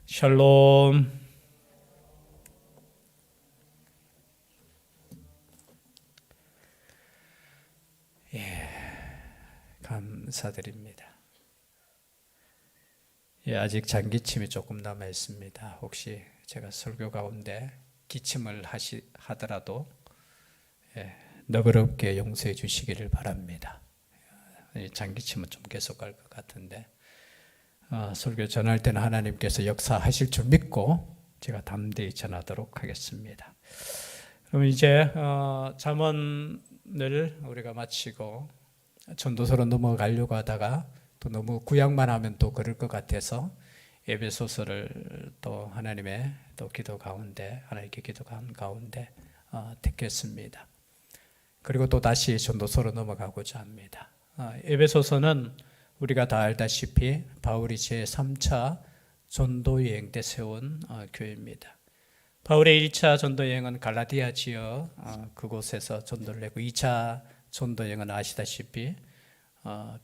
샬롬. 감사드립니다. 아직 잔기침이 조금 남아 있습니다. 혹시 제가 설교 가운데 기침을 하더라도 너그럽게 용서해 주시기를 바랍니다. 잔기침은 좀 계속 갈 것 같은데 설교 전할 때는 하나님께서 역사하실 줄 믿고 제가 담대히 전하도록 하겠습니다. 그럼 이제 잠언을 우리가 마치고 전도서로 넘어가려고 하다가 또 너무 구약만 하면 또 그럴 것 같아서 에베소서를 또 하나님의 또 기도 가운데 하나님께 기도한 가운데 택했습니다. 그리고 또 다시 전도서로 넘어가고자 합니다. 에베소서는 우리가 다 알다시피 바울이 제3차 전도여행 때 세운 교회입니다. 바울의 1차 전도여행은 갈라디아 지역 그곳에서 전도를 했고 2차 전도여행은 아시다시피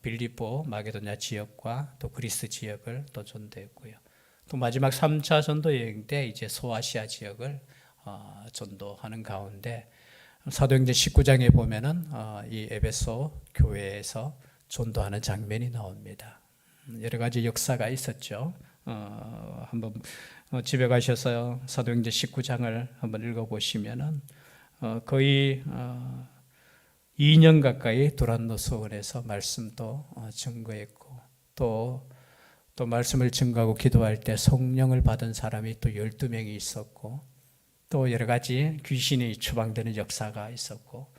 빌립보, 마게도냐 지역과 또 그리스 지역을 또 전도했고요. 또 마지막 3차 전도여행 때 이제 소아시아 지역을 전도하는 가운데 사도행전 19장에 보면은 이 에베소 교회에서 전도하는 장면이 나옵니다. 여러 가지 역사가 있었죠. 한번 집에 가셔서 사도행전 19장을 한번 읽어보시면은 거의 2년 가까이 두란노 서원에서 말씀도 증거했고 또 말씀을 증거하고 기도할 때 성령을 받은 사람이 또 12명이 있었고 또 여러 가지 귀신이 추방되는 역사가 있었고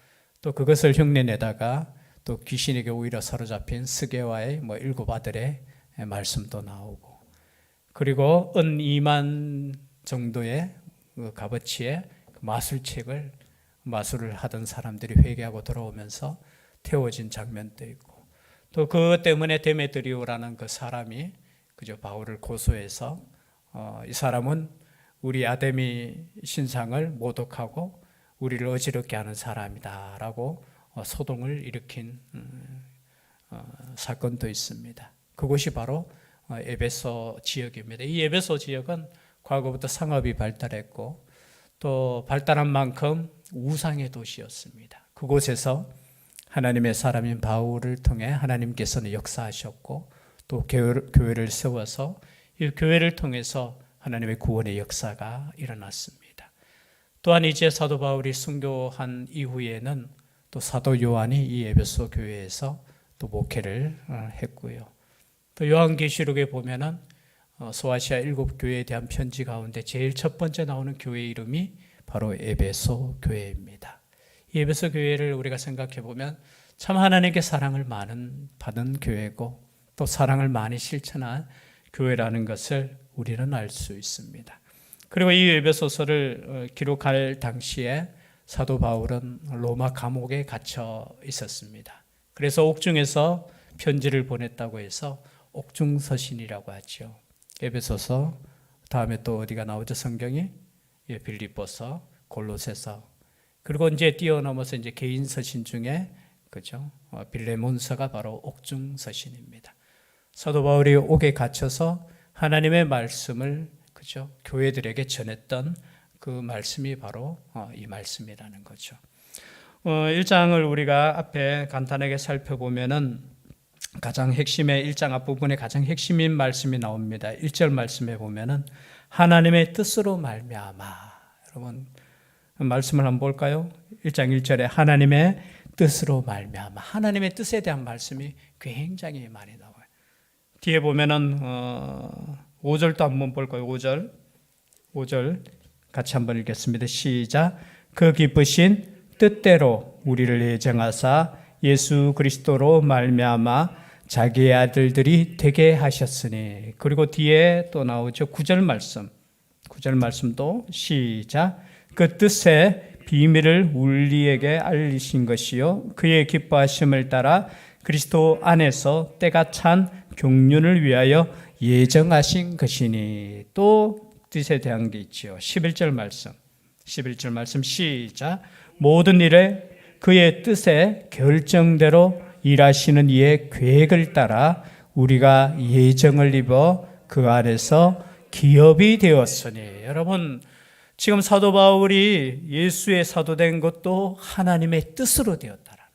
또 그것을 흉내내다가 또 귀신에게 오히려 사로잡힌 스게와의 7 아들의 말씀도 나오고 그리고 은 2만 정도의 값어치의 마술을 하던 사람들이 회개하고 돌아오면서 태워진 장면도 있고 또 그것 때문에 데메드리오라는 그 사람이 그저 바울을 고소해서 이 사람은 우리 아데미 신상을 모독하고 우리를 어지럽게 하는 사람이다라고 소동을 일으킨 사건도 있습니다. 그곳이 바로 에베소 지역입니다. 이 에베소 지역은 과거부터 상업이 발달했고 또 발달한 만큼 우상의 도시였습니다. 그곳에서 하나님의 사람인 바울을 통해 하나님께서는 역사하셨고 또 교회를 세워서 이 교회를 통해서 하나님의 구원의 역사가 일어났습니다. 또한 이제 사도 바울이 순교한 이후에는 또 사도 요한이 이 에베소 교회에서 또 목회를 했고요. 또 요한계시록에 보면은 소아시아 7교회에 대한 편지 가운데 제일 첫 번째 나오는 교회 이름이 바로 에베소 교회입니다. 이 에베소 교회를 우리가 생각해 보면 참 하나님께 사랑을 받은 교회고 또 사랑을 많이 실천한 교회라는 것을 우리는 알 수 있습니다. 그리고 이 에베소서를 기록할 당시에 사도 바울은 로마 감옥에 갇혀 있었습니다. 그래서 옥중에서 편지를 보냈다고 해서 옥중서신이라고 하죠. 에베소서 다음에 또 어디가 나오죠? 성경이 빌립보서, 골로새서 그리고 이제 뛰어넘어서 이제 개인 서신 중에 그죠? 빌레몬서가 바로 옥중서신입니다. 사도 바울이 옥에 갇혀서 하나님의 말씀을 그죠? 교회들에게 전했던 그 말씀이 바로 이 말씀이라는 거죠. 1장을 우리가 앞에 간단하게 살펴보면은 가장 핵심의 1장 앞부분에 가장 핵심인 말씀이 나옵니다. 1절 말씀에 보면은 하나님의 뜻으로 말미암아. 여러분 말씀을 한번 볼까요? 1장 1절에 하나님의 뜻으로 말미암아. 하나님의 뜻에 대한 말씀이 굉장히 많이 나와요. 뒤에 보면은 5절도 한번 볼까요? 5절 같이 한번 읽겠습니다. 시작. 그 기쁘신 뜻대로 우리를 예정하사 예수 그리스도로 말미암아 자기의 아들들이 되게 하셨으니. 그리고 뒤에 또 나오죠. 9절 말씀도 시작. 그 뜻의 비밀을 우리에게 알리신 것이요 그의 기뻐하심을 따라 그리스도 안에서 때가 찬 경륜을 위하여 예정하신 것이니. 또 뜻에 대한 게 있죠. 11절 말씀 시작. 모든 일에 그의 뜻에 결정대로 일하시는 이의 계획을 따라 우리가 예정을 입어 그 안에서 기업이 되었으니. 여러분, 지금 사도 바울이 예수의 사도된 것도 하나님의 뜻으로 되었다라는,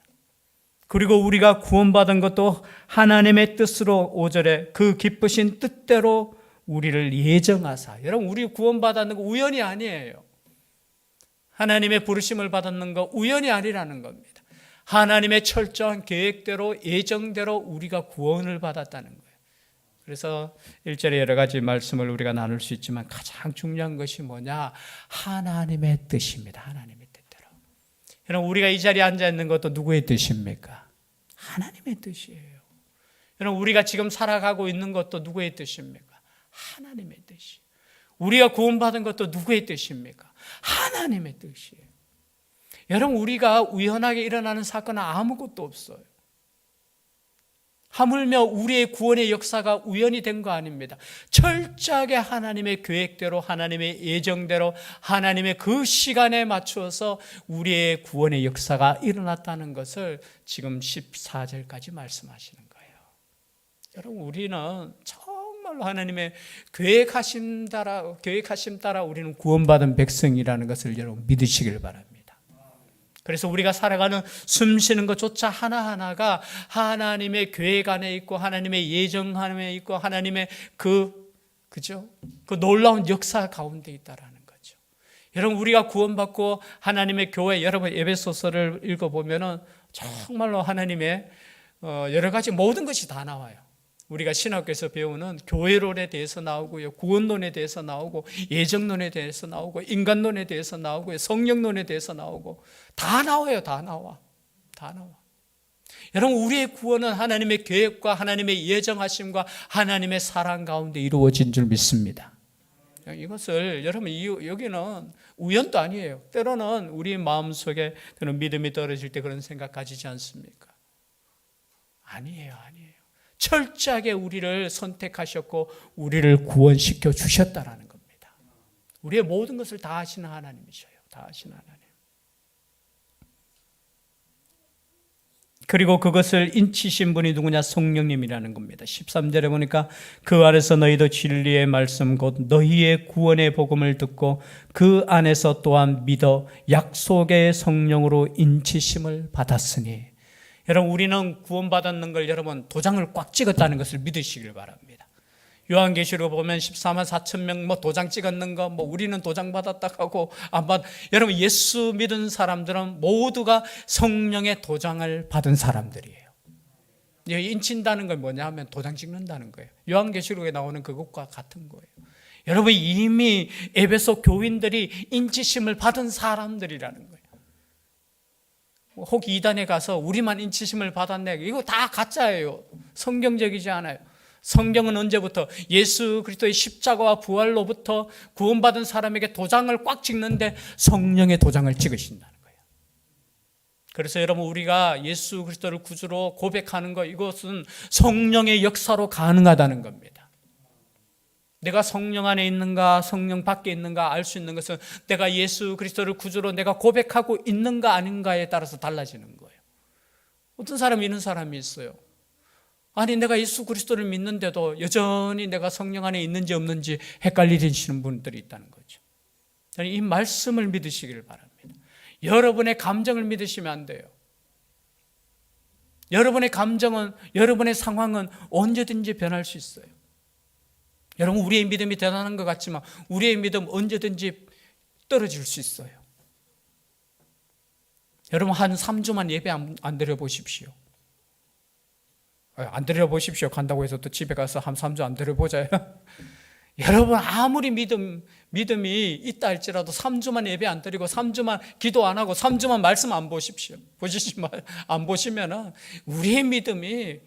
그리고 우리가 구원받은 것도 하나님의 뜻으로 5절에 그 기쁘신 뜻대로 우리를 예정하사. 여러분, 우리 구원받았는 거 우연이 아니에요. 하나님의 부르심을 받았는 거 우연이 아니라는 겁니다. 하나님의 철저한 계획대로 예정대로 우리가 구원을 받았다는 거예요. 그래서 1절에 여러 가지 말씀을 우리가 나눌 수 있지만 가장 중요한 것이 뭐냐? 하나님의 뜻입니다. 하나님의 뜻대로. 여러분, 우리가 이 자리에 앉아 있는 것도 누구의 뜻입니까? 하나님의 뜻이에요. 여러분, 우리가 지금 살아가고 있는 것도 누구의 뜻입니까? 하나님의 뜻이에요. 우리가 구원받은 것도 누구의 뜻입니까? 하나님의 뜻이에요. 여러분, 우리가 우연하게 일어나는 사건은 아무것도 없어요. 하물며 우리의 구원의 역사가 우연이 된 거 아닙니다. 철저하게 하나님의 계획대로, 하나님의 예정대로, 하나님의 그 시간에 맞추어서 우리의 구원의 역사가 일어났다는 것을 지금 14절까지 말씀하시는 거예요. 여러분, 우리는 정말로 하나님의 계획하심 따라 우리는 구원받은 백성이라는 것을 여러분 믿으시길 바랍니다. 그래서 우리가 살아가는 숨 쉬는 것조차 하나하나가 하나님의 계획 안에 있고 하나님의 예정 안에 있고 하나님의 그 놀라운 역사 가운데 있다라는 거죠. 여러분, 우리가 구원받고 하나님의 교회, 여러분 에베소서를 읽어보면은 정말로 하나님의 여러 가지 모든 것이 다 나와요. 우리가 신학교에서 배우는 교회론에 대해서 나오고요, 구원론에 대해서 나오고, 예정론에 대해서 나오고, 인간론에 대해서 나오고요, 성령론에 대해서 나오고, 다 나와요. 다 나와. 여러분, 우리의 구원은 하나님의 계획과 하나님의 예정하심과 하나님의 사랑 가운데 이루어진 줄 믿습니다. 이것을 여러분, 여기는 우연도 아니에요. 때로는 우리 마음속에 그런 믿음이 떨어질 때 그런 생각 가지지 않습니까? 아니에요. 철저하게 우리를 선택하셨고 우리를 구원시켜 주셨다라는 겁니다. 우리의 모든 것을 다 하시는 하나님이셔요. 다 하시는 하나님. 그리고 그것을 인치신 분이 누구냐? 성령님이라는 겁니다. 13절에 보니까 그 안에서 너희도 진리의 말씀 곧 너희의 구원의 복음을 듣고 그 안에서 또한 믿어 약속의 성령으로 인치심을 받았으니. 여러분, 우리는 구원받았는 걸 여러분 도장을 꽉 찍었다는 것을 믿으시길 바랍니다. 요한계시록 보면 14만 4천 명 도장 찍었는 거 우리는 도장 받았다 하고 안 받. 여러분, 예수 믿은 사람들은 모두가 성령의 도장을 받은 사람들이에요. 인친다는 건 뭐냐 하면 도장 찍는다는 거예요. 요한계시록에 나오는 그것과 같은 거예요. 여러분, 이미 에베소 교인들이 인치심을 받은 사람들이라는 거예요. 혹 이단에 가서 우리만 인치심을 받았네, 이거 다 가짜예요. 성경적이지 않아요. 성경은 언제부터? 예수 그리스도의 십자가와 부활로부터 구원받은 사람에게 도장을 꽉 찍는데 성령의 도장을 찍으신다는 거예요. 그래서 여러분, 우리가 예수 그리스도를 구주로 고백하는 것, 이것은 성령의 역사로 가능하다는 겁니다. 내가 성령 안에 있는가 성령 밖에 있는가 알 수 있는 것은 내가 예수 그리스도를 구주로 내가 고백하고 있는가 아닌가에 따라서 달라지는 거예요. 어떤 사람이 이런 사람이 있어요. 아니, 내가 예수 그리스도를 믿는데도 여전히 내가 성령 안에 있는지 없는지 헷갈리시는 분들이 있다는 거죠. 이 말씀을 믿으시길 바랍니다. 여러분의 감정을 믿으시면 안 돼요. 여러분의 감정은, 여러분의 상황은 언제든지 변할 수 있어요. 여러분, 우리의 믿음이 대단한 것 같지만 우리의 믿음 언제든지 떨어질 수 있어요. 여러분, 한 3주만 예배 안 드려보십시오. 안 드려보십시오. 간다고 해서 또 집에 가서 한 3주 안 드려보자요. 여러분, 아무리 믿음이 있다 할지라도 3주만 예배 안 드리고 3주만 기도 안 하고 3주만 말씀 안 보십시오. 안 보시면은 우리의 믿음이,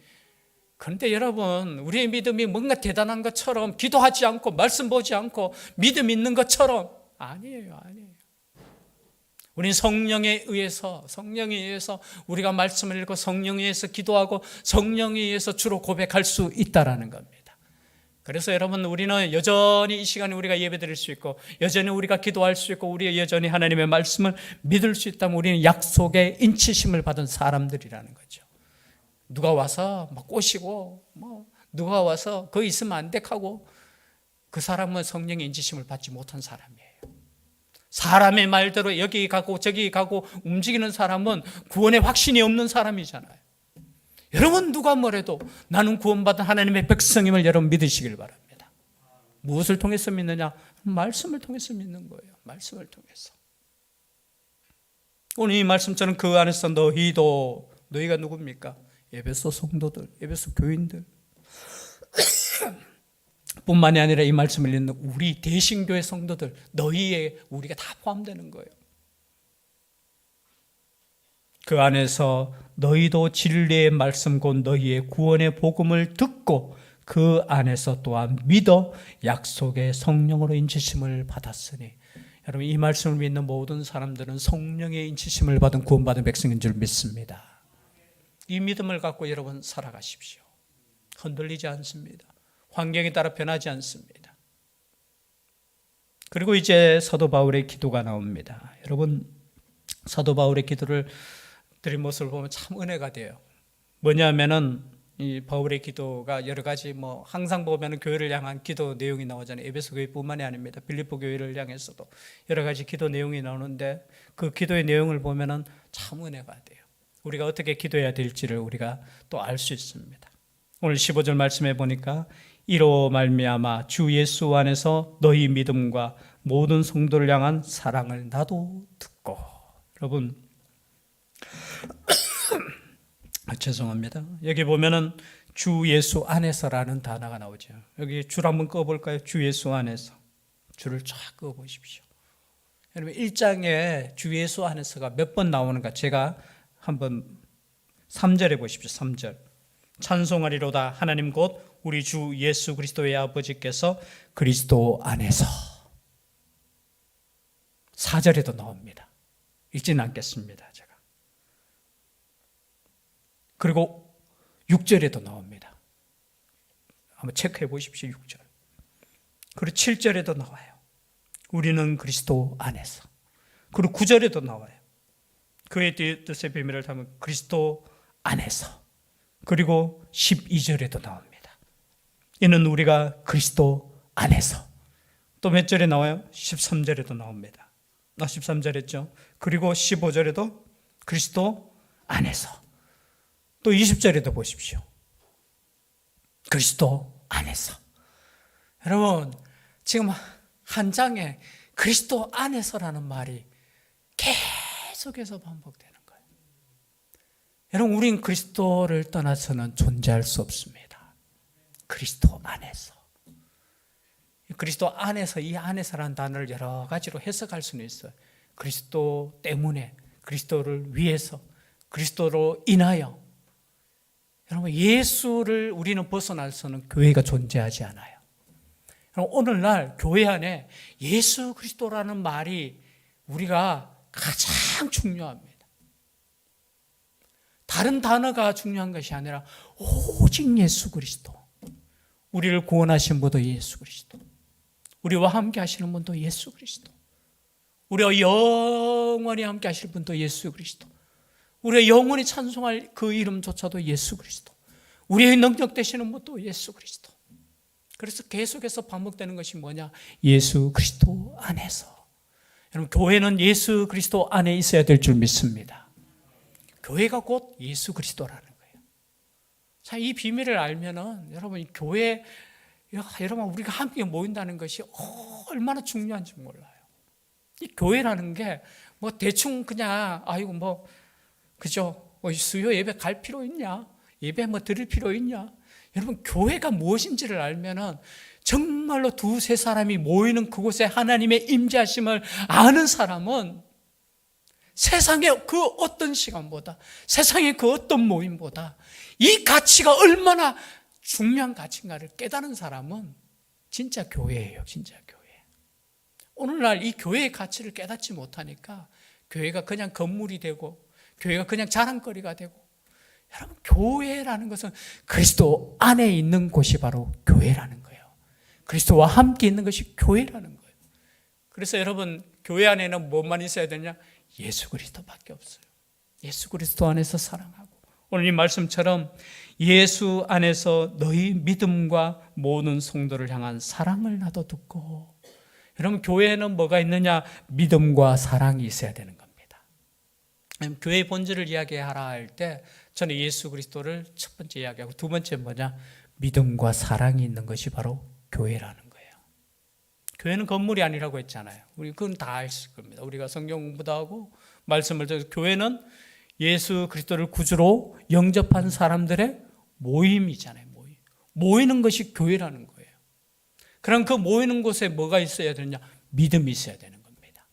그런데 여러분, 우리의 믿음이 뭔가 대단한 것처럼 기도하지 않고 말씀 보지 않고 믿음 있는 것처럼 아니에요. 우린 성령에 의해서 우리가 말씀을 읽고 성령에 의해서 기도하고 성령에 의해서 주로 고백할 수 있다라는 겁니다. 그래서 여러분, 우리는 여전히 이 시간에 우리가 예배드릴 수 있고 여전히 우리가 기도할 수 있고 우리 여전히 하나님의 말씀을 믿을 수 있다면 우리는 약속의 인치심을 받은 사람들이라는 거죠. 누가 와서 막 꼬시고 누가 와서 거기 있으면 안 돼 하고 그 사람은 성령의 인지심을 받지 못한 사람이에요. 사람의 말대로 여기 가고 저기 가고 움직이는 사람은 구원의 확신이 없는 사람이잖아요. 여러분 누가 뭐래도 나는 구원받은 하나님의 백성임을 여러분 믿으시길 바랍니다. 무엇을 통해서 믿느냐? 말씀을 통해서 믿는 거예요. 말씀을 통해서. 오늘 이 말씀처럼 그 안에서 너희도, 너희가 누굽니까? 에베소 성도들, 에베소 교인들 뿐만이 아니라 이 말씀을 읽는 우리 대신교회 성도들, 너희에 우리가 다 포함되는 거예요. 그 안에서 너희도 진리의 말씀 곧 너희의 구원의 복음을 듣고 그 안에서 또한 믿어 약속의 성령으로 인치심을 받았으니, 여러분 이 말씀을 믿는 모든 사람들은 성령의 인치심을 받은 구원받은 백성인 줄 믿습니다. 이 믿음을 갖고 여러분 살아가십시오. 흔들리지 않습니다. 환경에 따라 변하지 않습니다. 그리고 이제 사도 바울의 기도가 나옵니다. 여러분 사도 바울의 기도를 드린 모습을 보면 참 은혜가 돼요. 뭐냐면은 이 바울의 기도가 여러 가지 항상 보면은 교회를 향한 기도 내용이 나오잖아요. 에베소 교회뿐만이 아닙니다. 빌립보 교회를 향해서도 여러 가지 기도 내용이 나오는데 그 기도의 내용을 보면은 참 은혜가 돼요. 우리가 어떻게 기도해야 될지를 우리가 또 알 수 있습니다. 오늘 15절 말씀해 보니까 이로 말미암아 주 예수 안에서 너희 믿음과 모든 성도를 향한 사랑을 나도 듣고. 여러분 죄송합니다. 여기 보면은 주 예수 안에서라는 단어가 나오죠. 여기 줄 한번 꺼볼까요? 주 예수 안에서. 줄을 쫙 꺼보십시오. 여러분 1장에 주 예수 안에서가 몇 번 나오는가 제가 한번 3절에 보십시오. 3절. 찬송하리로다 하나님 곧 우리 주 예수 그리스도의 아버지께서 그리스도 안에서. 4절에도 나옵니다. 읽지는 않겠습니다. 제가. 그리고 6절에도 나옵니다. 한번 체크해 보십시오. 6절. 그리고 7절에도 나와요. 우리는 그리스도 안에서. 그리고 9절에도 나와요. 그의 뜻의 비밀을 담은 그리스도 안에서. 그리고 12절에도 나옵니다. 이는 우리가 그리스도 안에서. 또 몇 절에 나와요? 13절에도 나옵니다. 13절 했죠. 그리고 15절에도 그리스도 안에서. 또 20절에도 보십시오. 그리스도 안에서. 여러분 지금 한 장에 그리스도 안에서라는 말이 계속해서 반복되는 거예요. 여러분 우린 그리스도를 떠나서는 존재할 수 없습니다. 그리스도 안에서. 그리스도 안에서, 이 안에서라는 단어를 여러 가지로 해석할 수는 있어요. 그리스도 때문에, 그리스도를 위해서, 그리스도로 인하여. 여러분 예수를 우리는 벗어나서는 교회가 존재하지 않아요. 여러분 오늘날 교회 안에 예수 그리스도라는 말이 우리가 가장 중요합니다. 다른 단어가 중요한 것이 아니라 오직 예수 그리스도. 우리를 구원하신 분도 예수 그리스도. 우리와 함께 하시는 분도 예수 그리스도. 우리와 영원히 함께 하실 분도 예수 그리스도. 우리가 영원히 찬송할 그 이름조차도 예수 그리스도. 우리의 능력 되시는 분도 예수 그리스도. 그래서 계속해서 반복되는 것이 뭐냐? 예수 그리스도 안에서. 여러분 교회는 예수 그리스도 안에 있어야 될 줄 믿습니다. 교회가 곧 예수 그리스도라는 거예요. 자, 이 비밀을 알면은 여러분 이 교회, 여러분 우리가 함께 모인다는 것이 얼마나 중요한지 몰라요. 이 교회라는 게 대충 그냥 그죠? 수요 예배 갈 필요 있냐? 예배 드릴 필요 있냐? 여러분 교회가 무엇인지를 알면은 정말로 두세 사람이 모이는 그곳에 하나님의 임재하심을 아는 사람은 세상의 그 어떤 시간보다, 세상의 그 어떤 모임보다 이 가치가 얼마나 중요한 가치인가를 깨달은 사람은 진짜 교회예요. 진짜 교회. 오늘날 이 교회의 가치를 깨닫지 못하니까 교회가 그냥 건물이 되고 교회가 그냥 자랑거리가 되고. 여러분 교회라는 것은 그리스도 안에 있는 곳이 바로 교회라는 거예요. 그리스도와 함께 있는 것이 교회라는 거예요. 그래서 여러분 교회 안에는 뭐만 있어야 되냐? 예수 그리스도밖에 없어요. 예수 그리스도 안에서 사랑하고 오늘 이 말씀처럼 예수 안에서 너희 믿음과 모든 성도를 향한 사랑을 나도 듣고, 여러분 교회에는 뭐가 있느냐? 믿음과 사랑이 있어야 되는 겁니다. 교회의 본질을 이야기하라 할 때 저는 예수 그리스도를 첫 번째 이야기하고, 두 번째 뭐냐? 믿음과 사랑이 있는 것이 바로 교회라는 거예요. 교회는 건물이 아니라고 했잖아요. 우리 그건 다 아실 겁니다. 우리가 성경 공부도 하고 말씀을 듣고, 교회는 예수 그리스도를 구주로 영접한 사람들의 모임이잖아요. 모이는 것이 교회라는 거예요. 그럼 그 모이는 곳에 뭐가 있어야 되느냐? 믿음이 있어야 되는 겁니다.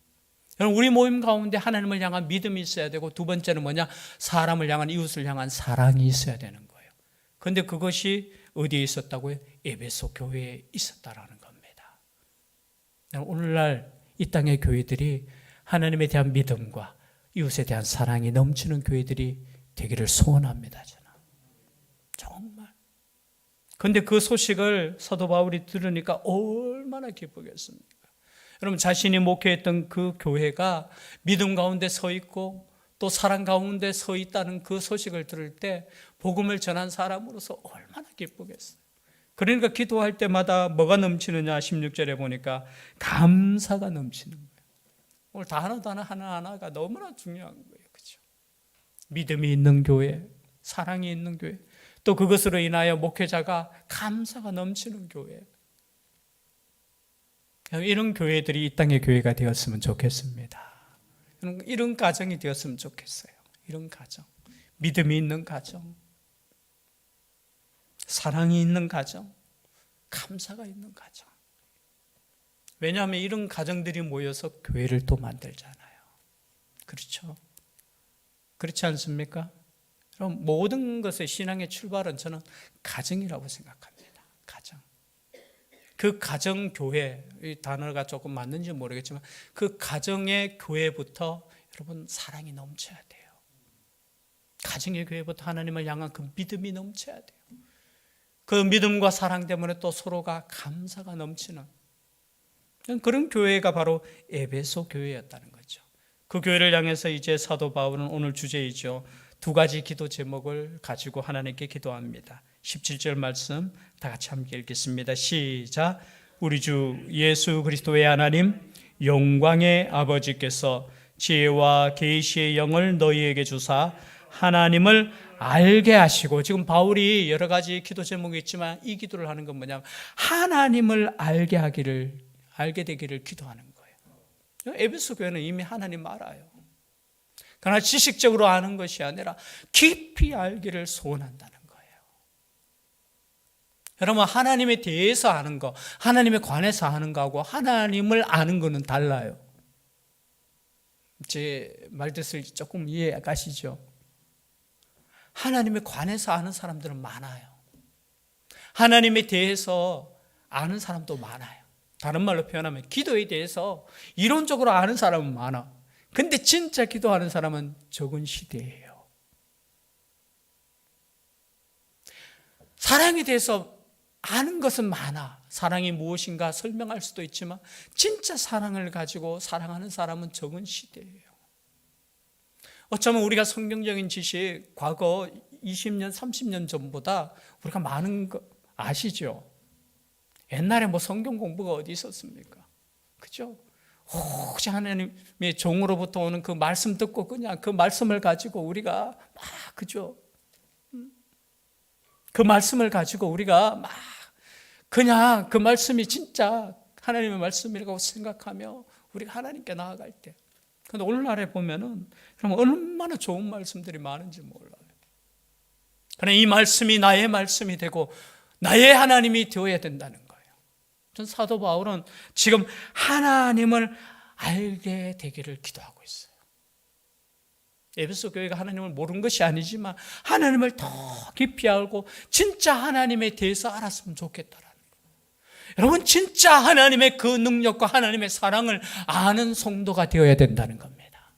여러분, 우리 모임 가운데 하나님을 향한 믿음이 있어야 되고, 두 번째는 뭐냐? 사람을 향한, 이웃을 향한 사랑이 있어야 되는 거예요. 그런데 그것이 어디에 있었다고요? 에베소 교회에 있었다라는 겁니다. 오늘날 이 땅의 교회들이 하나님에 대한 믿음과 이웃에 대한 사랑이 넘치는 교회들이 되기를 소원합니다. 저는 정말. 그런데 그 소식을 사도 바울이 들으니까 얼마나 기쁘겠습니까? 여러분, 자신이 목회했던 그 교회가 믿음 가운데 서 있고 또 사랑 가운데 서 있다는 그 소식을 들을 때 복음을 전한 사람으로서 얼마나 기쁘겠어요. 그러니까 기도할 때마다 뭐가 넘치느냐? 16절에 보니까 감사가 넘치는 거예요. 오늘 단어 하나하나가 너무나 중요한 거예요. 그렇죠? 믿음이 있는 교회, 사랑이 있는 교회, 또 그것으로 인하여 목회자가 감사가 넘치는 교회. 이런 교회들이 이 땅의 교회가 되었으면 좋겠습니다. 이런 가정이 되었으면 좋겠어요. 이런 가정, 믿음이 있는 가정, 사랑이 있는 가정, 감사가 있는 가정. 왜냐하면 이런 가정들이 모여서 교회를 또 만들잖아요. 그렇죠? 그렇지 않습니까? 그럼 모든 것의 신앙의 출발은 저는 가정이라고 생각합니다. 가정. 그 가정교회, 이 단어가 조금 맞는지 모르겠지만 그 가정의 교회부터 여러분 사랑이 넘쳐야 돼요. 가정의 교회부터 하나님을 향한 그 믿음이 넘쳐야 돼요. 그 믿음과 사랑 때문에 또 서로가 감사가 넘치는 그런 교회가 바로 에베소 교회였다는 거죠. 그 교회를 향해서 이제 사도 바울은 오늘 주제이죠. 두 가지 기도 제목을 가지고 하나님께 기도합니다. 17절 말씀 다 같이 함께 읽겠습니다. 시작. 우리 주 예수 그리스도의 하나님, 영광의 아버지께서 지혜와 계시의 영을 너희에게 주사 하나님을 알게 하시고, 지금 바울이 여러 가지 기도 제목이 있지만 이 기도를 하는 건 뭐냐면 하나님을 알게 되기를 기도하는 거예요. 에베소 교회는 이미 하나님 알아요. 그러나 지식적으로 아는 것이 아니라 깊이 알기를 소원한다는 거예요. 여러분, 하나님에 대해서 아는 거, 하나님에 관해서 아는 거하고 하나님을 아는 거는 달라요. 제 말뜻을 조금 이해 가시죠? 하나님에 관해서 아는 사람들은 많아요. 하나님에 대해서 아는 사람도 많아요. 다른 말로 표현하면 기도에 대해서 이론적으로 아는 사람은 많아. 근데 진짜 기도하는 사람은 적은 시대예요. 사랑에 대해서 아는 것은 많아. 사랑이 무엇인가 설명할 수도 있지만 진짜 사랑을 가지고 사랑하는 사람은 적은 시대예요. 어쩌면 우리가 성경적인 지식 과거 20년, 30년 전보다 우리가 많은 거 아시죠? 옛날에 뭐 성경 공부가 어디 있었습니까? 그죠? 오직 하나님의 종으로부터 오는 그 말씀 듣고 그냥 그 말씀을 가지고 우리가 막, 그죠? 그 말씀을 가지고 우리가 막 그냥 그 말씀이 진짜 하나님의 말씀이라고 생각하며 우리가 하나님께 나아갈 때. 그런데 오늘날에 보면은 그럼 얼마나 좋은 말씀들이 많은지 몰라요. 그러나 이 말씀이 나의 말씀이 되고 나의 하나님이 되어야 된다는 거예요. 전 사도 바울은 지금 하나님을 알게 되기를 기도하고 있어요. 에베소 교회가 하나님을 모르는 것이 아니지만 하나님을 더 깊이 알고 진짜 하나님에 대해서 알았으면 좋겠다라는 거예요. 여러분, 진짜 하나님의 그 능력과 하나님의 사랑을 아는 성도가 되어야 된다는 겁니다.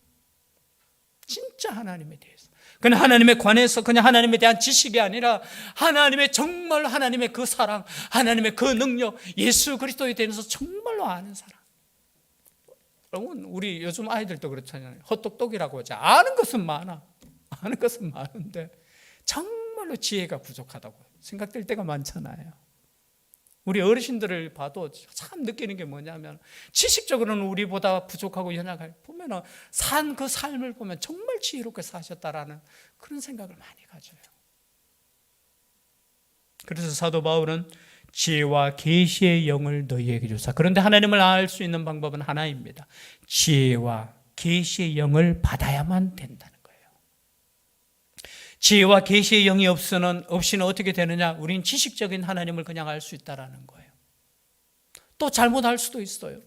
진짜 하나님에 대해서. 그냥 하나님에 관해서 그냥 하나님에 대한 지식이 아니라 하나님의 정말 하나님의 그 사랑, 하나님의 그 능력, 예수 그리스도에 대해서 정말로 아는 사람. 여러분, 우리 요즘 아이들도 그렇잖아요. 헛똑똑이라고 하죠. 아는 것은 많아. 아는 것은 많은데 정말로 지혜가 부족하다고 생각될 때가 많잖아요. 우리 어르신들을 봐도 참 느끼는 게 뭐냐면 지식적으로는 우리보다 부족하고 연약할 보면 산 그 삶을 보면 정말 지혜롭게 사셨다라는 그런 생각을 많이 가져요. 그래서 사도 바울은 지혜와 계시의 영을 너희에게 주사. 그런데 하나님을 알 수 있는 방법은 하나입니다. 지혜와 계시의 영을 받아야만 된다는 거예요. 지혜와 계시의 영이 없이는 어떻게 되느냐? 우린 지식적인 하나님을 그냥 알 수 있다라는 거예요. 또 잘못할 수도 있어요.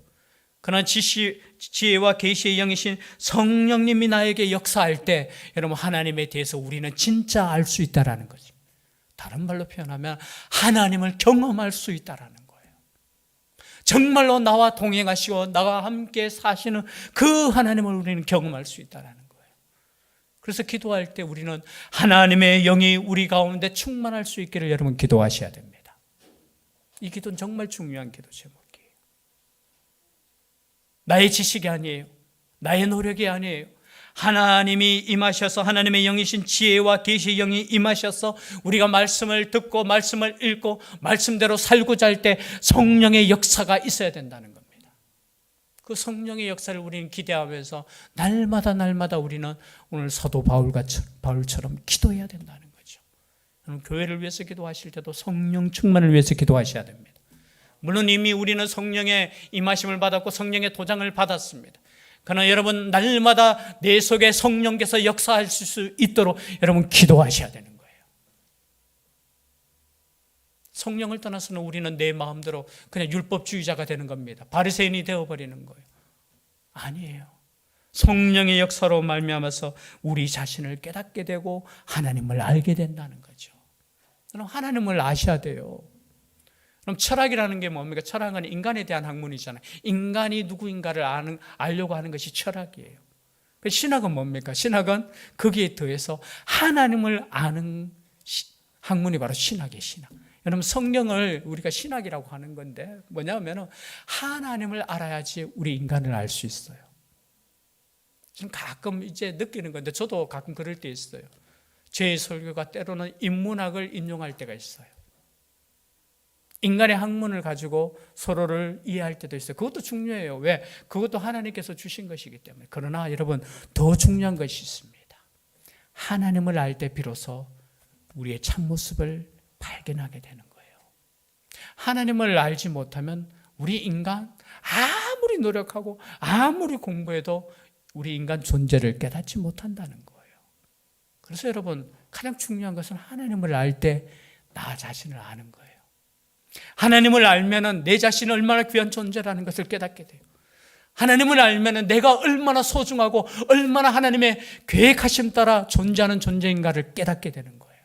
그러나 지혜와 계시의 영이신 성령님이 나에게 역사할 때 여러분 하나님에 대해서 우리는 진짜 알 수 있다라는 거죠. 다른 말로 표현하면 하나님을 경험할 수 있다라는 거예요. 정말로 나와 동행하시고 나와 함께 사시는 그 하나님을 우리는 경험할 수 있다라는 거예요. 그래서 기도할 때 우리는 하나님의 영이 우리 가운데 충만할 수 있기를 여러분 기도하셔야 됩니다. 이 기도는 정말 중요한 기도 제목이에요. 나의 지식이 아니에요. 나의 노력이 아니에요. 하나님이 임하셔서 하나님의 영이신 지혜와 계시의 영이 임하셔서 우리가 말씀을 듣고 말씀을 읽고 말씀대로 살고자 할 때 성령의 역사가 있어야 된다는 겁니다. 그 성령의 역사를 우리는 기대하면서 날마다 우리는 오늘 사도 바울처럼 기도해야 된다는 거죠. 교회를 위해서 기도하실 때도 성령 충만을 위해서 기도하셔야 됩니다. 물론 이미 우리는 성령의 임하심을 받았고 성령의 도장을 받았습니다. 그러나 여러분 날마다 내 속에 성령께서 역사하실 수 있도록 여러분 기도하셔야 되는 거예요. 성령을 떠나서는 우리는 내 마음대로 그냥 율법주의자가 되는 겁니다. 바리새인이 되어버리는 거예요. 아니에요. 성령의 역사로 말미암아서 우리 자신을 깨닫게 되고 하나님을 알게 된다는 거죠. 그럼 하나님을 아셔야 돼요. 그럼 철학이라는 게 뭡니까? 철학은 인간에 대한 학문이잖아요. 인간이 누구인가를 알려고 하는 것이 철학이에요. 신학은 뭡니까? 신학은 거기에 더해서 하나님을 아는 학문이 바로 신학이에요. 신학. 여러분 성령을 우리가 신학이라고 하는 건데 뭐냐면 하나님을 알아야지 우리 인간을 알 수 있어요. 지금 가끔 이제 느끼는 건데 저도 가끔 그럴 때 있어요. 제 설교가 때로는 인문학을 인용할 때가 있어요. 인간의 학문을 가지고 서로를 이해할 때도 있어요. 그것도 중요해요. 왜? 그것도 하나님께서 주신 것이기 때문에. 그러나 여러분 더 중요한 것이 있습니다. 하나님을 알 때 비로소 우리의 참모습을 발견하게 되는 거예요. 하나님을 알지 못하면 우리 인간 아무리 노력하고 아무리 공부해도 우리 인간 존재를 깨닫지 못한다는 거예요. 그래서 여러분 가장 중요한 것은 하나님을 알 때 나 자신을 아는 거예요. 하나님을 알면은 내 자신이 얼마나 귀한 존재라는 것을 깨닫게 돼요. 하나님을 알면은 내가 얼마나 소중하고 얼마나 하나님의 계획하심 따라 존재하는 존재인가를 깨닫게 되는 거예요.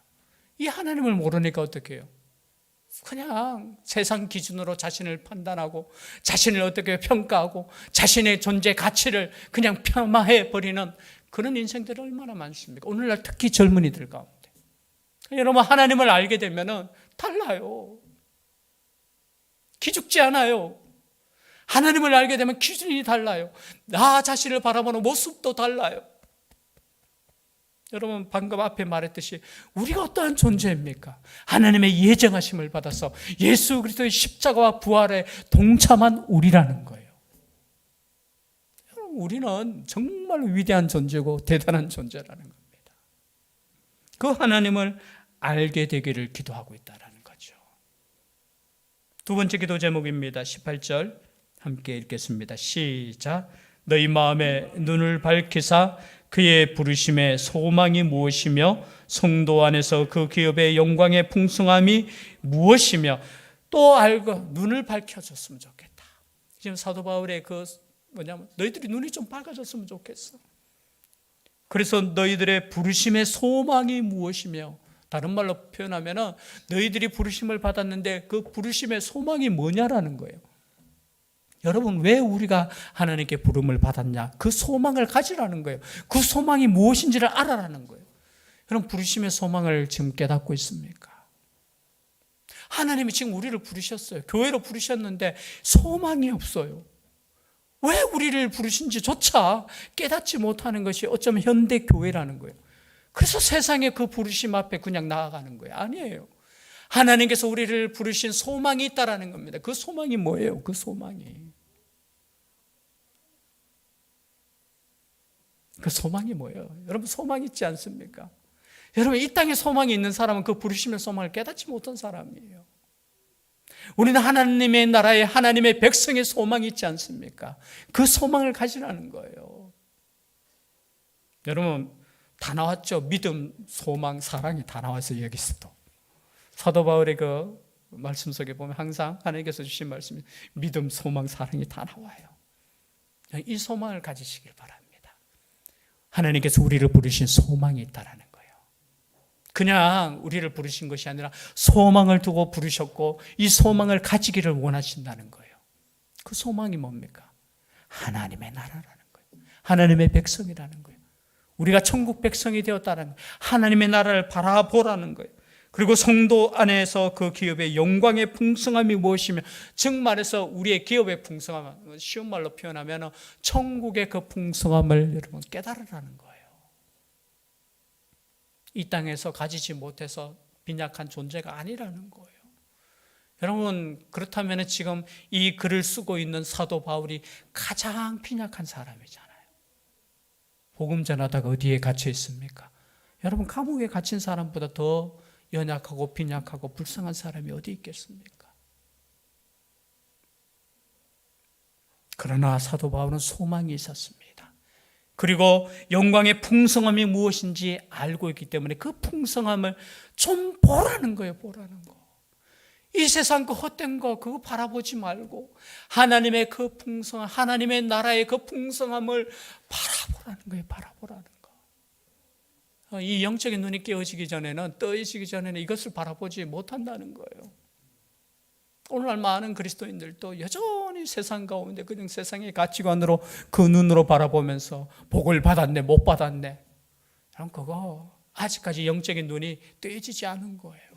이 하나님을 모르니까 어떻게 해요? 그냥 세상 기준으로 자신을 판단하고 자신을 어떻게 평가하고 자신의 존재 가치를 그냥 폄하해 버리는 그런 인생들이 얼마나 많습니까? 오늘날 특히 젊은이들 가운데. 여러분 하나님을 알게 되면은 달라요. 기죽지 않아요. 하나님을 알게 되면 기준이 달라요. 나 자신을 바라보는 모습도 달라요. 여러분 방금 앞에 말했듯이 우리가 어떠한 존재입니까? 하나님의 예정하심을 받아서 예수 그리스도의 십자가와 부활에 동참한 우리라는 거예요. 우리는 정말 위대한 존재고 대단한 존재라는 겁니다. 그 하나님을 알게 되기를 기도하고 있다는 거죠. 두 번째 기도 제목입니다. 18절 함께 읽겠습니다. 시작. 너희 마음에 눈을 밝히사 그의 부르심의 소망이 무엇이며 성도 안에서 그 기업의 영광의 풍성함이 무엇이며 또 알고 눈을 밝혀줬으면 좋겠다. 지금 사도 바울의 뭐냐면 너희들이 눈이 좀 밝아졌으면 좋겠어. 그래서 너희들의 부르심의 소망이 무엇이며 다른 말로 표현하면 너희들이 부르심을 받았는데 그 부르심의 소망이 뭐냐라는 거예요. 여러분 왜 우리가 하나님께 부름을 받았냐? 그 소망을 가지라는 거예요. 그 소망이 무엇인지를 알아라는 거예요. 여러분 부르심의 소망을 지금 깨닫고 있습니까? 하나님이 지금 우리를 부르셨어요. 교회로 부르셨는데 소망이 없어요. 왜 우리를 부르신지조차 깨닫지 못하는 것이 어쩌면 현대 교회라는 거예요. 그래서 세상의 그 부르심 앞에 그냥 나아가는 거예요. 아니에요. 하나님께서 우리를 부르신 소망이 있다라는 겁니다. 그 소망이 뭐예요? 그 소망이. 그 소망이 뭐예요? 여러분 소망 있지 않습니까? 여러분 이 땅에 소망이 있는 사람은 그 부르심의 소망을 깨닫지 못한 사람이에요. 우리는 하나님의 나라에 하나님의 백성의 소망이 있지 않습니까? 그 소망을 가지라는 거예요. 여러분 다 나왔죠? 믿음, 소망, 사랑이 다 나왔어요. 여기서도. 사도 바울의 그 말씀 속에 보면 항상 하나님께서 주신 말씀이 믿음, 소망, 사랑이 다 나와요. 이 소망을 가지시길 바랍니다. 하나님께서 우리를 부르신 소망이 있다라는 거예요. 그냥 우리를 부르신 것이 아니라 소망을 두고 부르셨고 이 소망을 가지기를 원하신다는 거예요. 그 소망이 뭡니까? 하나님의 나라라는 거예요. 하나님의 백성이라는 거예요. 우리가 천국 백성이 되었다는 거예요. 하나님의 나라를 바라보라는 거예요. 그리고 성도 안에서 그 기업의 영광의 풍성함이 무엇이며, 즉 말해서 우리의 기업의 풍성함, 쉬운 말로 표현하면 천국의 그 풍성함을 여러분 깨달으라는 거예요. 이 땅에서 가지지 못해서 빈약한 존재가 아니라는 거예요. 여러분 그렇다면 지금 이 글을 쓰고 있는 사도 바울이 가장 빈약한 사람이잖아요. 복음 전하다가 어디에 갇혀 있습니까? 여러분 감옥에 갇힌 사람보다 더 연약하고 빈약하고 불쌍한 사람이 어디 있겠습니까? 그러나 사도 바울은 소망이 있었습니다. 그리고 영광의 풍성함이 무엇인지 알고 있기 때문에 그 풍성함을 좀 보라는 거예요. 보라는 거. 이 세상 그 헛된 거 그거 바라보지 말고 하나님의 그 풍성함, 하나님의 나라의 그 풍성함을 바라보라는 거예요. 바라보라는 거. 이 영적인 눈이 깨어지기 전에는, 떠지기 전에는 이것을 바라보지 못한다는 거예요. 오늘날 많은 그리스도인들도 여전히 세상 가운데 그냥 세상의 가치관으로 그 눈으로 바라보면서 복을 받았네, 못 받았네. 그럼 그거 아직까지 영적인 눈이 뜨지지 않은 거예요.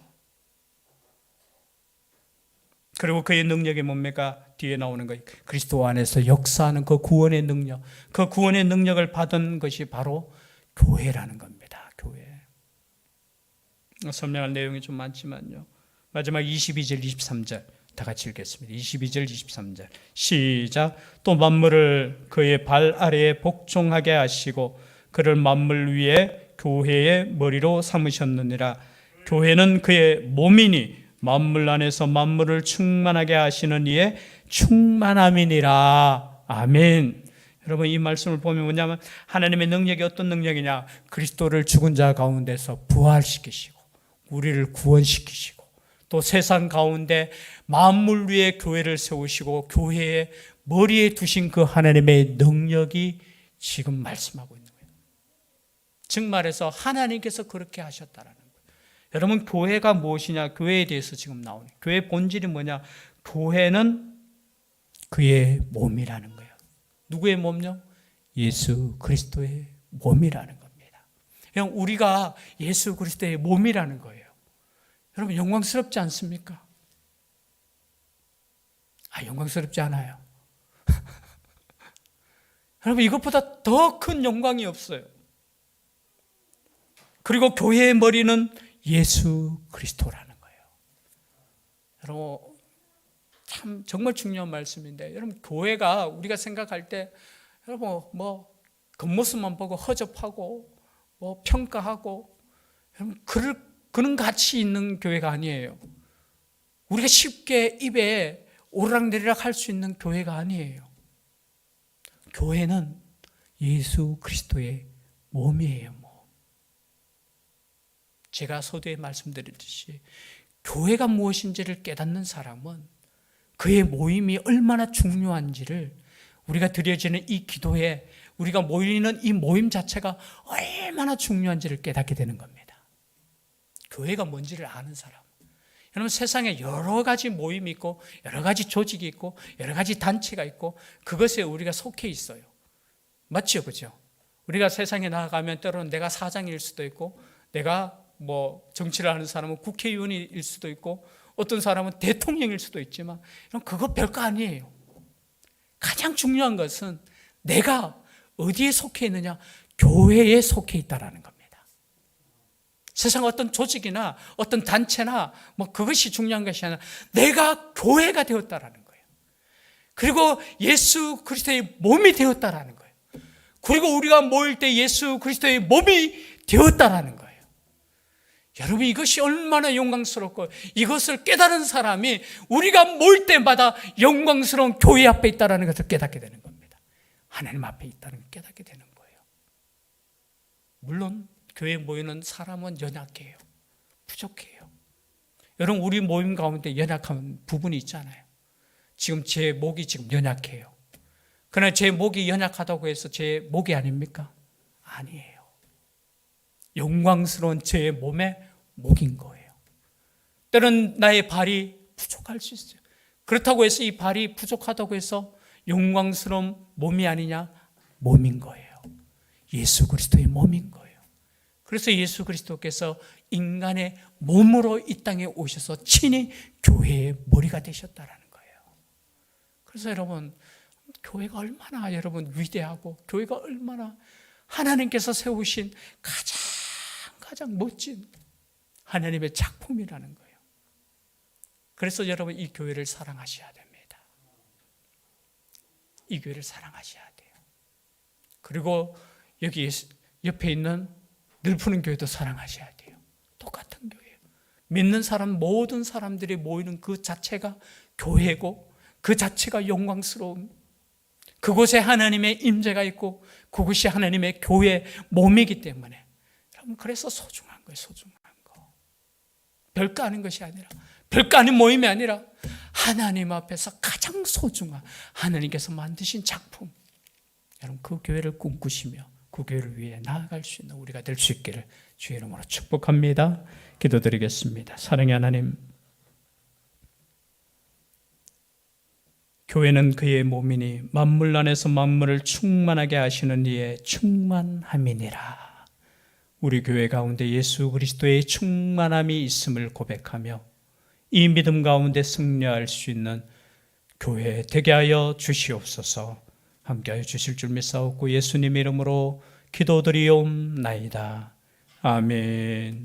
그리고 그의 능력이 뭡니까? 뒤에 나오는 거예요. 그리스도 안에서 역사하는 그 구원의 능력, 그 구원의 능력을 받은 것이 바로 교회라는 겁니다. 교회. 설명할 내용이 좀 많지만요. 마지막 22절, 23절 다 같이 읽겠습니다. 22절, 23절 시작. 또 만물을 그의 발 아래에 복종하게 하시고 그를 만물 위에 교회의 머리로 삼으셨느니라. 교회는 그의 몸이니 만물 안에서 만물을 충만하게 하시는 이의 충만함이니라. 아멘. 여러분 이 말씀을 보면 뭐냐면 하나님의 능력이 어떤 능력이냐? 그리스도를 죽은 자 가운데서 부활시키시고 우리를 구원시키시고 또 세상 가운데 만물 위에 교회를 세우시고 교회의 머리에 두신 그 하나님의 능력이 지금 말씀하고 있는 거예요. 즉 말해서 하나님께서 그렇게 하셨다라는 거예요. 여러분 교회가 무엇이냐? 교회에 대해서 지금 나오는 교회의 본질이 뭐냐? 교회는 그의 몸이라는 거예요. 누구의 몸요? 예수 그리스도의 몸이라는 겁니다. 그냥 우리가 예수 그리스도의 몸이라는 거예요. 여러분 영광스럽지 않습니까? 영광스럽지 않아요. 여러분 이것보다 더 큰 영광이 없어요. 그리고 교회의 머리는 예수 그리스도라는 거예요. 여러분 참 정말 중요한 말씀인데, 여러분 교회가 우리가 생각할 때 여러분 뭐 겉모습만 보고 허접하고 뭐 평가하고 여러분 그런 가치 있는 교회가 아니에요. 우리가 쉽게 입에 오르락내리락 할 수 있는 교회가 아니에요. 교회는 예수 그리스도의 몸이에요. 제가 서두에 말씀드렸듯이 교회가 무엇인지를 깨닫는 사람은 그의 모임이 얼마나 중요한지를, 우리가 드려지는 이 기도에 우리가 모이는 이 모임 자체가 얼마나 중요한지를 깨닫게 되는 겁니다. 교회가 뭔지를 아는 사람. 여러분 세상에 여러 가지 모임이 있고 여러 가지 조직이 있고 여러 가지 단체가 있고 그것에 우리가 속해 있어요. 맞죠? 그죠? 우리가 세상에 나아가면 때로는 내가 사장일 수도 있고 내가 뭐 정치를 하는 사람은 국회의원일 수도 있고 어떤 사람은 대통령일 수도 있지만 그거 별거 아니에요. 가장 중요한 것은 내가 어디에 속해 있느냐? 교회에 속해 있다라는 겁니다. 세상 어떤 조직이나 어떤 단체나 뭐 그것이 중요한 것이 아니라 내가 교회가 되었다라는 거예요. 그리고 예수 그리스도의 몸이 되었다라는 거예요. 그리고 우리가 모일 때 예수 그리스도의 몸이 되었다라는 거예요. 여러분, 이것이 얼마나 영광스럽고, 이것을 깨달은 사람이 우리가 모일 때마다 영광스러운 교회 앞에 있다는 것을 깨닫게 되는 겁니다. 하나님 앞에 있다는 걸 깨닫게 되는 거예요. 물론 교회에 모이는 사람은 연약해요. 부족해요. 여러분, 우리 모임 가운데 연약한 부분이 있잖아요. 지금 제 목이 지금 연약해요. 그러나 제 목이 연약하다고 해서 제 목이 아닙니까? 아니에요. 영광스러운 제 몸의 목인 거예요. 때로는 나의 발이 부족할 수 있어요. 그렇다고 해서 이 발이 부족하다고 해서 영광스러운 몸이 아니냐? 몸인 거예요. 예수 그리스도의 몸인 거예요. 그래서 예수 그리스도께서 인간의 몸으로 이 땅에 오셔서 친히 교회의 머리가 되셨다라는 거예요. 그래서 여러분, 교회가 얼마나 여러분 위대하고, 교회가 얼마나 하나님께서 세우신 가장 멋진 하나님의 작품이라는 거예요. 그래서 여러분, 이 교회를 사랑하셔야 됩니다. 이 교회를 사랑하셔야 돼요. 그리고 여기 옆에 있는 늘푸는 교회도 사랑하셔야 돼요. 똑같은 교회예요. 믿는 사람, 모든 사람들이 모이는 그 자체가 교회고, 그 자체가 영광스러운, 그곳에 하나님의 임재가 있고, 그곳이 하나님의 교회 몸이기 때문에 여러분, 그래서 소중한 거예요. 소중한 거. 별거 아닌 것이 아니라, 별거 아닌 모임이 아니라 하나님 앞에서 가장 소중한 하나님께서 만드신 작품. 여러분, 그 교회를 꿈꾸시며 그 교회를 위해 나아갈 수 있는 우리가 될 수 있기를 주의 이름으로 축복합니다. 기도드리겠습니다. 사랑의 하나님, 교회는 그의 몸이니 만물 안에서 만물을 충만하게 하시는 이의 충만함이니라. 우리 교회 가운데 예수 그리스도의 충만함이 있음을 고백하며 이 믿음 가운데 승리할 수 있는 교회 되게 하여 주시옵소서. 함께하여 주실 줄 믿사옵고 예수님의 이름으로 기도드리옵나이다. 아멘.